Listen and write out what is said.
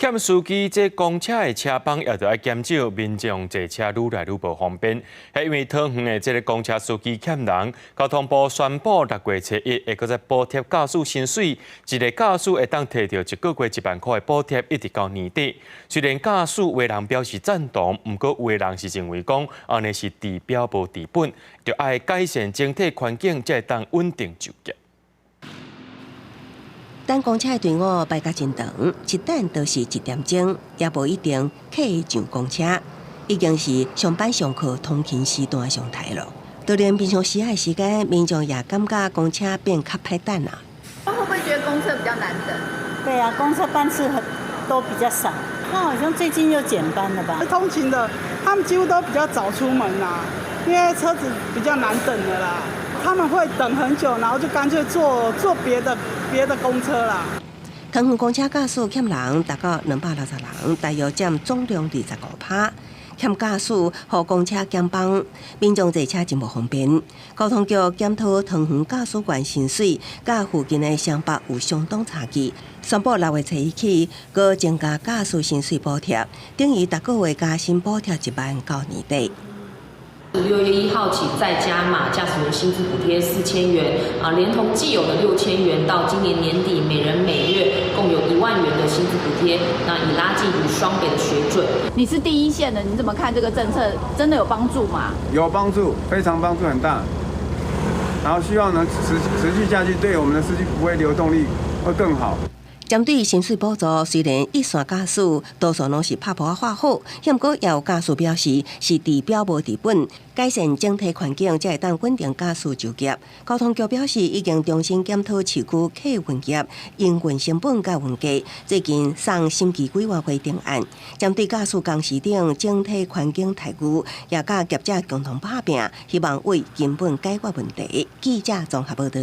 欠司机这公车的车帮也着爱减少，民众坐车愈来愈无方便。系因为桃园的这个公车司机欠人，交通部宣布6月初1会搁再补贴驾驶薪水，一个驾驶会当摕到1个月1万块的补贴，一直到年底。虽然驾驶有的人表示赞同，不过有的人是认为讲安尼是治标无治本，就爱改善整体环境，才会当稳定就业。等公车的队伍排甲真长，一等都是1点钟，也无一定客上公车，已经是上班上课通勤时段上台了。就连平常时的时间，民众也感觉公车变较歹等啊。会不会觉得公车比较难等？对啊，公车班次都比较少。那好像最近又减班了吧？通勤的，他们几乎都比较早出门啦，因为车子比较难等的啦。他们会等很久，然后就干脆坐别的公车啦。桃园公车驾驶欠人达到260人，大约占总量25%。欠驾驶，互公车减班，民众坐车真无方便。交通局检讨桃园驾驶员薪水，甲附近的乡北有相当差距。宣布6月初1起，搁增加驾驶薪水补贴，等于1个月加薪补贴1万到年底。6月1号起再加码驾驶员薪资补贴4000元连同既有的6000元，到今年年底每人每月共有1万元的薪资补贴，那已拉近与双北的水准。你是第一线的，你怎么看这个政策？真的有帮助吗？有帮助，非常帮助很大。然后希望能持续下去，对我们的司机不会流动力会更好。针对薪水补助，虽然一线驾驶多数拢是拍破画好，不过也有驾驶表示是治标无治本，改善整体环境才会当稳定驾驶就业。交通局表示已经重新检讨市区客运业营运成本甲运价，最近送审计委员会定案，针对驾驶工时等整体环境待遇，也甲业者共同打拼，希望为根本解决问题。记者综合报道。